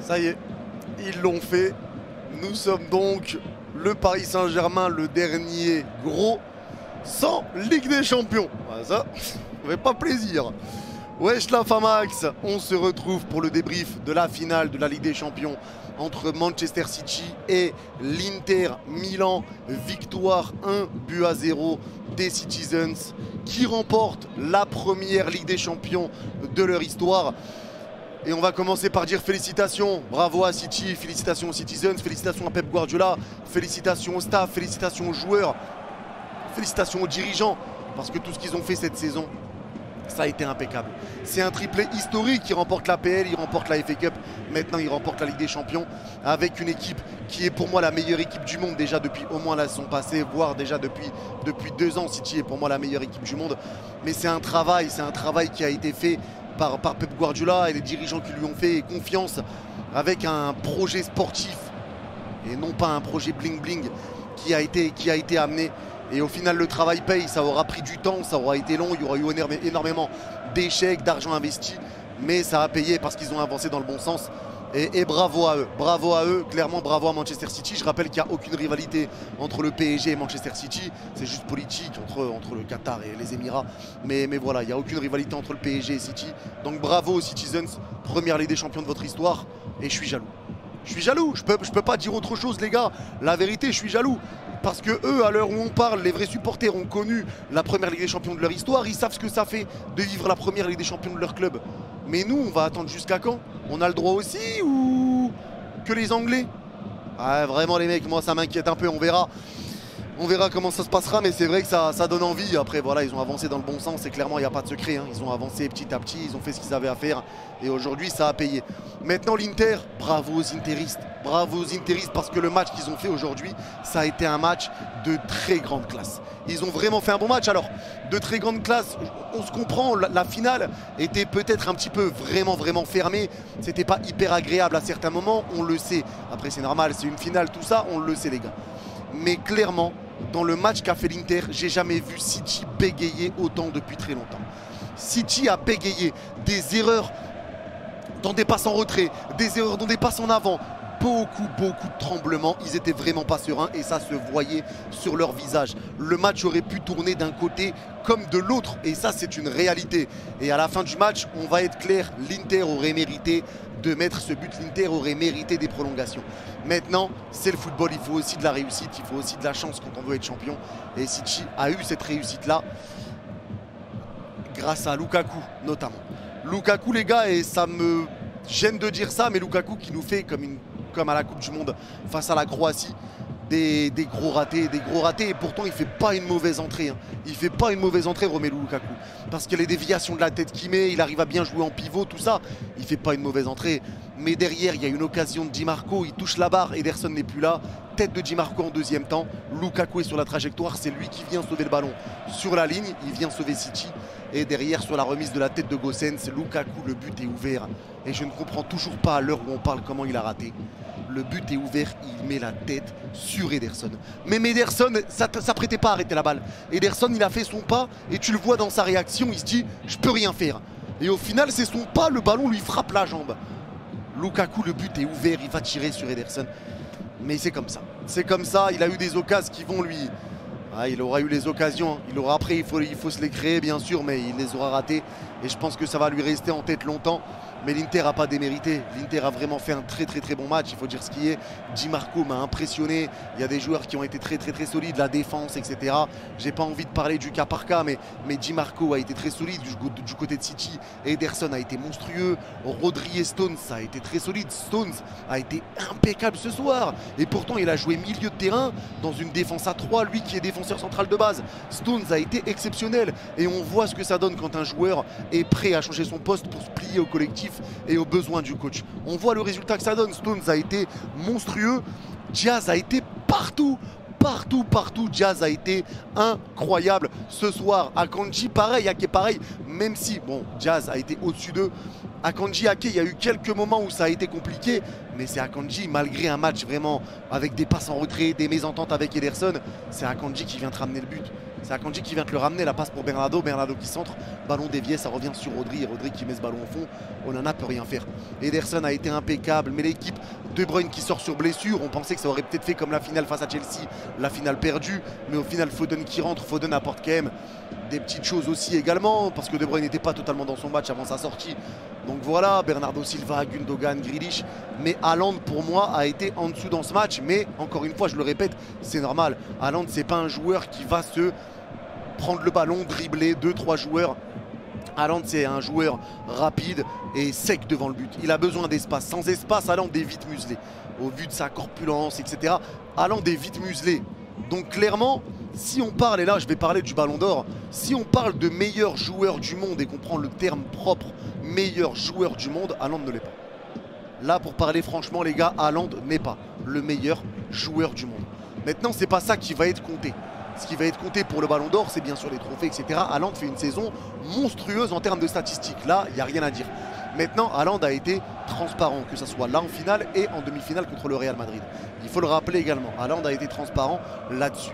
Ça y est, ils l'ont fait. Nous sommes donc le Paris Saint-Germain, le dernier gros, sans Ligue des Champions. Voilà, ça, ça fait pas plaisir. Wesh la Famax, on se retrouve pour le débrief de la finale de la Ligue des Champions entre Manchester City et l'Inter Milan. Victoire 1-0 des Citizens qui remportent la première Ligue des Champions de leur histoire. Et on va commencer par dire félicitations, bravo à City, félicitations aux Citizens, félicitations à Pep Guardiola, félicitations au staff, félicitations aux joueurs, félicitations aux dirigeants, parce que tout ce qu'ils ont fait cette saison, ça a été impeccable. C'est un triplé historique. Ils remportent l'APL, ils remportent la FA Cup, maintenant ils remportent la Ligue des Champions avec une équipe qui est pour moi la meilleure équipe du monde déjà depuis au moins la saison passée, voire déjà depuis 2 ans. City est pour moi la meilleure équipe du monde. Mais c'est un travail qui a été fait par Pep Guardiola et les dirigeants qui lui ont fait confiance avec un projet sportif et non pas un projet bling bling qui a été amené. Et au final, le travail paye. Ça aura pris du temps, ça aura été long. Il y aura eu énormément d'échecs, d'argent investi. Mais ça a payé parce qu'ils ont avancé dans le bon sens. Et bravo à eux. Bravo à eux. Clairement, bravo à Manchester City. Je rappelle qu'il n'y a aucune rivalité entre le PSG et Manchester City. C'est juste politique entre le Qatar et les Émirats. Mais voilà, il n'y a aucune rivalité entre le PSG et City. Donc bravo aux Citizens. Première Ligue des Champions de votre histoire. Et je suis jaloux. Je suis jaloux. Je peux pas dire autre chose, les gars. La vérité, je suis jaloux. Parce que eux, à l'heure où on parle, les vrais supporters ont connu la première Ligue des Champions de leur histoire. Ils savent ce que ça fait de vivre la première Ligue des Champions de leur club. Mais nous, on va attendre jusqu'à quand? On a le droit aussi ou que les Anglais? Ah, vraiment les mecs, moi ça m'inquiète un peu, on verra. On verra comment ça se passera, mais c'est vrai que ça donne envie. Après voilà, ils ont avancé dans le bon sens et clairement il n'y a pas de secret. Ils ont avancé petit à petit, ils ont fait ce qu'ils avaient à faire. Et aujourd'hui ça a payé. Maintenant l'Inter, bravo aux Interistes. Bravo aux Interistes parce que le match qu'ils ont fait aujourd'hui, ça a été un match de très grande classe. Ils ont vraiment fait un bon match. Alors, de très grande classe, on se comprend, la finale était peut-être un petit peu vraiment fermée. C'était pas hyper agréable à certains moments, on le sait. Après c'est normal, c'est une finale, tout ça, on le sait les gars. Mais clairement, dans le match qu'a fait l'Inter, j'ai jamais vu City bégayer autant depuis très longtemps. City a bégayé des erreurs dans des passes en retrait, des erreurs dans des passes en avant. Beaucoup de tremblements, ils étaient vraiment pas sereins et ça se voyait sur leur visage. Le match aurait pu tourner d'un côté comme de l'autre et ça c'est une réalité. Et à la fin du match, on va être clair, l'Inter aurait mérité de mettre ce but, l'Inter aurait mérité des prolongations. Maintenant, c'est le football, il faut aussi de la réussite, il faut aussi de la chance quand on veut être champion. Et City a eu cette réussite-là grâce à Lukaku notamment. Lukaku les gars, et ça me gêne de dire ça, mais Lukaku qui nous fait comme à la Coupe du Monde face à la Croatie, des gros ratés, et pourtant il fait pas une mauvaise entrée. Il fait pas une mauvaise entrée Romelu Lukaku, parce que les déviations de la tête qu'il met, il arrive à bien jouer en pivot, tout ça, il fait pas une mauvaise entrée. Mais derrière, il y a une occasion de Di Marco, il touche la barre, Ederson n'est plus là, tête de Di Marco en deuxième temps, Lukaku est sur la trajectoire, c'est lui qui vient sauver le ballon sur la ligne, il vient sauver City. Et derrière, sur la remise de la tête de Gosens, Lukaku, le but est ouvert. Et je ne comprends toujours pas à l'heure où on parle comment il a raté. Le but est ouvert, il met la tête sur Ederson. Mais Ederson, ça prêtait pas à arrêter la balle. Ederson, il a fait son pas et tu le vois dans sa réaction, il se dit « je peux rien faire ». Et au final, c'est son pas, le ballon lui frappe la jambe. Lukaku, le but est ouvert, il va tirer sur Ederson. Mais c'est comme ça. C'est comme ça, il a eu des occasions qui vont lui... Ah, il aura eu les occasions, après il faut se les créer bien sûr, mais il les aura ratées. Et je pense que ça va lui rester en tête longtemps. Mais l'Inter n'a pas démérité. L'Inter a vraiment fait un très bon match, il faut dire ce qui est. Di Marco m'a impressionné. Il y a des joueurs qui ont été très solides, la défense, etc. J'ai pas envie de parler du cas par cas, mais Di Marco a été très solide du côté de City. Ederson a été monstrueux. Rodri et Stones a été très solide. Stones a été impeccable ce soir. Et pourtant, il a joué milieu de terrain dans une défense à 3, lui qui est défenseur central de base. Stones a été exceptionnel. Et on voit ce que ça donne quand un joueur est prêt à changer son poste pour se plier au collectif et aux besoins du coach. On voit le résultat que ça donne. Stones a été monstrueux. Diaz a été partout. Diaz a été incroyable ce soir. Akanji pareil, Ake pareil, même si bon, Diaz a été au-dessus d'eux. Akanji, Ake, il y a eu quelques moments où ça a été compliqué, mais c'est Akanji, malgré un match vraiment avec des passes en retrait, des mésententes avec Ederson, c'est Akanji qui vient te ramener le but. C'est Akanji qui vient te le ramener, la passe pour Bernardo, Bernardo qui centre, ballon dévié, ça revient sur Rodri, et Rodri qui met ce ballon au fond, Onana peut rien faire. Ederson a été impeccable, mais l'équipe De Bruyne qui sort sur blessure, on pensait que ça aurait peut-être fait comme la finale face à Chelsea, la finale perdue, mais au final Foden qui rentre, Foden apporte quand même des petites choses aussi également, parce que De Bruyne n'était pas totalement dans son match avant sa sortie. Donc voilà, Bernardo Silva, Gundogan, Grealish, mais Haaland pour moi a été en dessous dans ce match, mais encore une fois je le répète, c'est normal. Haaland c'est pas un joueur qui va se prendre le ballon, dribbler 2-3 joueurs. Haaland c'est un joueur rapide et sec devant le but. Il a besoin d'espace. Sans espace, Haaland est vite muselé. Au vu de sa corpulence, etc. Haaland est vite muselé. Donc clairement, si on parle, et là je vais parler du Ballon d'Or, si on parle de meilleur joueur du monde et qu'on prend le terme propre, meilleur joueur du monde, Haaland ne l'est pas. Là pour parler franchement les gars, Haaland n'est pas le meilleur joueur du monde. Maintenant c'est pas ça qui va être compté. Ce qui va être compté pour le Ballon d'Or, c'est bien sûr les trophées, etc. Haaland fait une saison monstrueuse en termes de statistiques. Là, il n'y a rien à dire. Maintenant, Haaland a été transparent, que ce soit là en finale et en demi-finale contre le Real Madrid. Il faut le rappeler également. Haaland a été transparent là-dessus.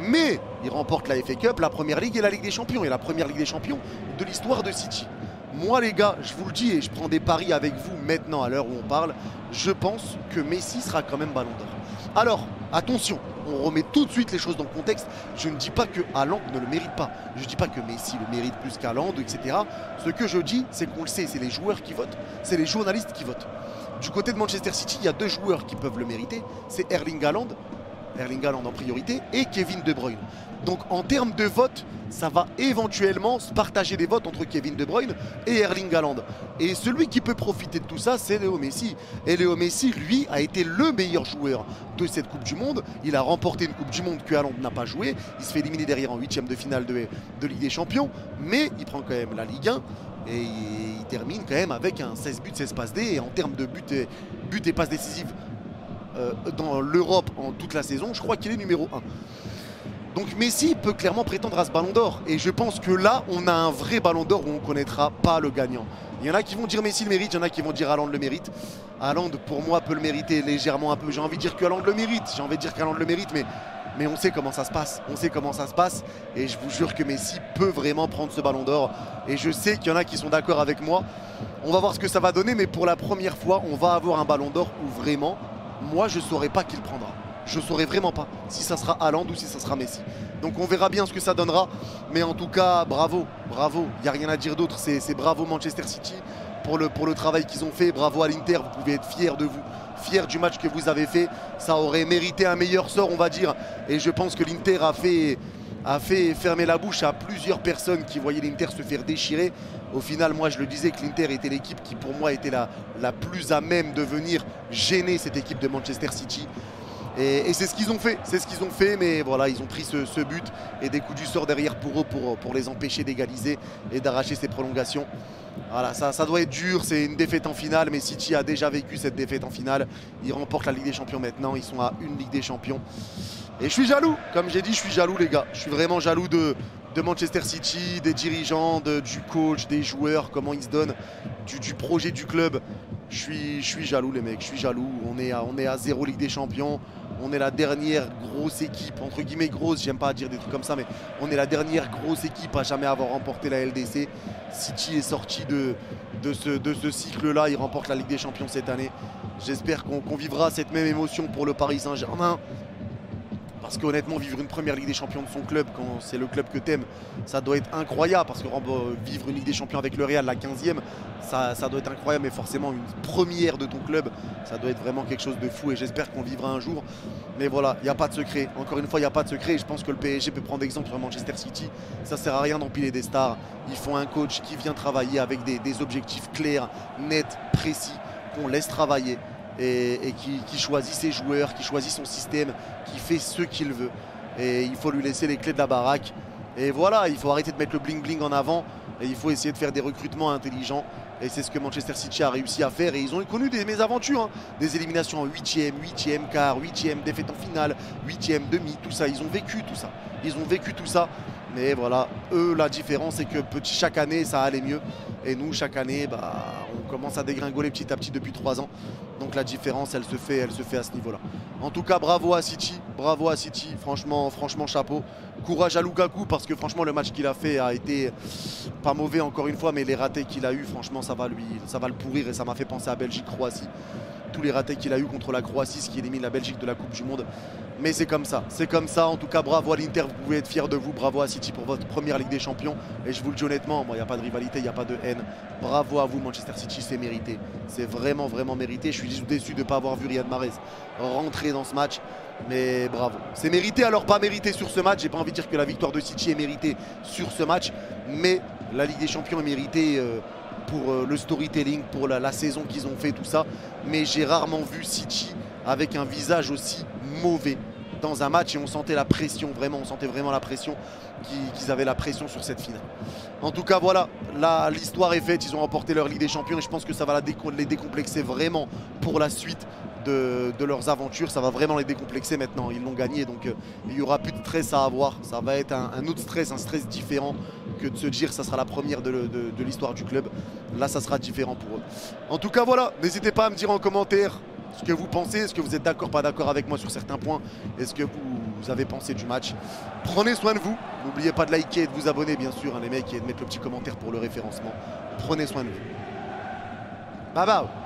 Mais il remporte la FA Cup, la Première Ligue et la Ligue des Champions. Et la Première Ligue des Champions de l'histoire de City. Moi les gars, je vous le dis et je prends des paris avec vous maintenant à l'heure où on parle, je pense que Messi sera quand même Ballon d'Or. Alors, attention, on remet tout de suite les choses dans le contexte. Je ne dis pas que Haaland ne le mérite pas. Je ne dis pas que Messi le mérite plus qu'Haaland, etc. Ce que je dis, c'est qu'on le sait, c'est les joueurs qui votent, c'est les journalistes qui votent. Du côté de Manchester City, il y a deux joueurs qui peuvent le mériter. C'est Erling Haaland en priorité, et Kevin De Bruyne. Donc en termes de vote, ça va éventuellement se partager des votes entre Kevin De Bruyne et Erling Haaland. Et celui qui peut profiter de tout ça, c'est Léo Messi. Et Léo Messi, lui, a été le meilleur joueur de cette Coupe du Monde. Il a remporté une Coupe du Monde que Haaland n'a pas joué. Il se fait éliminer derrière en 8e de finale de Ligue des Champions. Mais il prend quand même la Ligue 1. Et il termine quand même avec un 16 buts, 16 passes D. Et en termes de buts et passes décisives dans l'Europe en toute la saison, je crois qu'il est numéro 1. Donc Messi peut clairement prétendre à ce Ballon d'Or. Et je pense que là, on a un vrai Ballon d'Or où on ne connaîtra pas le gagnant. Il y en a qui vont dire Messi le mérite, il y en a qui vont dire Haaland le mérite. Haaland, pour moi, peut le mériter légèrement un peu. J'ai envie de dire que Haaland le mérite. J'ai envie de dire qu'Haaland le mérite, mais on sait comment ça se passe. On sait comment ça se passe. Et je vous jure que Messi peut vraiment prendre ce Ballon d'Or. Et je sais qu'il y en a qui sont d'accord avec moi. On va voir ce que ça va donner, mais pour la première fois, on va avoir un Ballon d'Or où vraiment, moi, je ne saurais pas qui le prendra. Je ne saurais vraiment pas si ça sera Haaland ou si ça sera Messi. Donc on verra bien ce que ça donnera. Mais en tout cas, bravo, bravo. Il n'y a rien à dire d'autre. C'est bravo Manchester City pour le travail qu'ils ont fait. Bravo à l'Inter, vous pouvez être fiers de vous. Fiers du match que vous avez fait. Ça aurait mérité un meilleur sort, on va dire. Et je pense que l'Inter a fait fermer la bouche à plusieurs personnes qui voyaient l'Inter se faire déchirer. Au final, moi je le disais que l'Inter était l'équipe qui pour moi était la plus à même de venir gêner cette équipe de Manchester City. Et c'est ce qu'ils ont fait, mais voilà, ils ont pris ce but et des coups du sort derrière pour eux pour les empêcher d'égaliser et d'arracher ces prolongations. Voilà, ça doit être dur, c'est une défaite en finale, mais City a déjà vécu cette défaite en finale. Ils remportent la Ligue des Champions maintenant, ils sont à une Ligue des Champions. Et je suis jaloux, comme j'ai dit, je suis jaloux les gars. Je suis vraiment jaloux de Manchester City, des dirigeants, du coach, des joueurs, comment ils se donnent, du projet du club. Je suis jaloux les mecs, je suis jaloux. On est à 0 Ligue des Champions. On est la dernière grosse équipe, entre guillemets grosse, j'aime pas dire des trucs comme ça, mais on est la dernière grosse équipe à jamais avoir remporté la LDC. City est sorti de ce cycle-là, il remporte la Ligue des Champions cette année. J'espère qu'on vivra cette même émotion pour le Paris Saint-Germain. Parce qu'honnêtement, vivre une première Ligue des Champions de son club, quand c'est le club que t'aimes, ça doit être incroyable. Parce que vivre une Ligue des Champions avec le Real, la 15e, ça doit être incroyable. Mais forcément, une première de ton club, ça doit être vraiment quelque chose de fou. Et j'espère qu'on vivra un jour. Mais voilà, il n'y a pas de secret. Encore une fois, il n'y a pas de secret. Et je pense que le PSG peut prendre exemple sur Manchester City. Ça ne sert à rien d'empiler des stars. Il faut un coach qui vient travailler avec des objectifs clairs, nets, précis, qu'on laisse travailler. Et qui choisit ses joueurs, qui choisit son système, qui fait ce qu'il veut. Et il faut lui laisser les clés de la baraque. Et voilà, il faut arrêter de mettre le bling bling en avant. Et il faut essayer de faire des recrutements intelligents. Et c'est ce que Manchester City a réussi à faire. Et ils ont connu des mésaventures, hein. Des éliminations en 8e quart, 8e défaite en finale, 8e demi, tout ça. Ils ont vécu tout ça. Ils ont vécu tout ça. Mais voilà, eux, la différence, c'est que chaque année, ça allait mieux. Et nous, chaque année, on commence à dégringoler petit à petit depuis 3 ans. Donc la différence, elle se fait à ce niveau-là. En tout cas, bravo à City. Bravo à City. Franchement, chapeau. Courage à Lukaku parce que franchement, le match qu'il a fait a été pas mauvais encore une fois. Mais les ratés qu'il a eu, franchement, ça va le pourrir. Et ça m'a fait penser à Belgique-Croatie. Tous les ratés qu'il a eu contre la Croatie, ce qui élimine la Belgique de la Coupe du Monde. Mais c'est comme ça, c'est comme ça. En tout cas, bravo à l'Inter, vous pouvez être fiers de vous. Bravo à City pour votre première Ligue des Champions. Et je vous le dis honnêtement, il n'y a pas de rivalité, il n'y a pas de haine. Bravo à vous, Manchester City, c'est mérité. C'est vraiment, vraiment mérité. Je suis juste déçu de ne pas avoir vu Riyad Mahrez rentrer dans ce match. Mais bravo. C'est mérité, alors pas mérité sur ce match. J'ai pas envie de dire que la victoire de City est méritée sur ce match. Mais la Ligue des Champions est méritée pour le storytelling, pour la saison qu'ils ont fait, tout ça. Mais j'ai rarement vu City avec un visage aussi mauvais dans un match et on sentait la pression, vraiment, on sentait vraiment la pression, qu'ils avaient la pression sur cette finale. En tout cas, voilà, là, l'histoire est faite, ils ont remporté leur Ligue des Champions et je pense que ça va les décomplexer vraiment pour la suite de leurs aventures. Ça va vraiment les décomplexer maintenant, ils l'ont gagné, donc il n'y aura plus de stress à avoir. Ça va être un autre stress, un stress différent que de se dire ça sera la première de l'histoire du club. Là, ça sera différent pour eux. En tout cas, voilà, n'hésitez pas à me dire en commentaire ce que vous pensez, est-ce que vous êtes d'accord, pas d'accord avec moi sur certains points, est-ce que vous avez pensé du match. Prenez soin de vous, n'oubliez pas de liker et de vous abonner bien sûr, hein, les mecs, et de mettre le petit commentaire pour le référencement. Prenez soin de vous. Bye bye.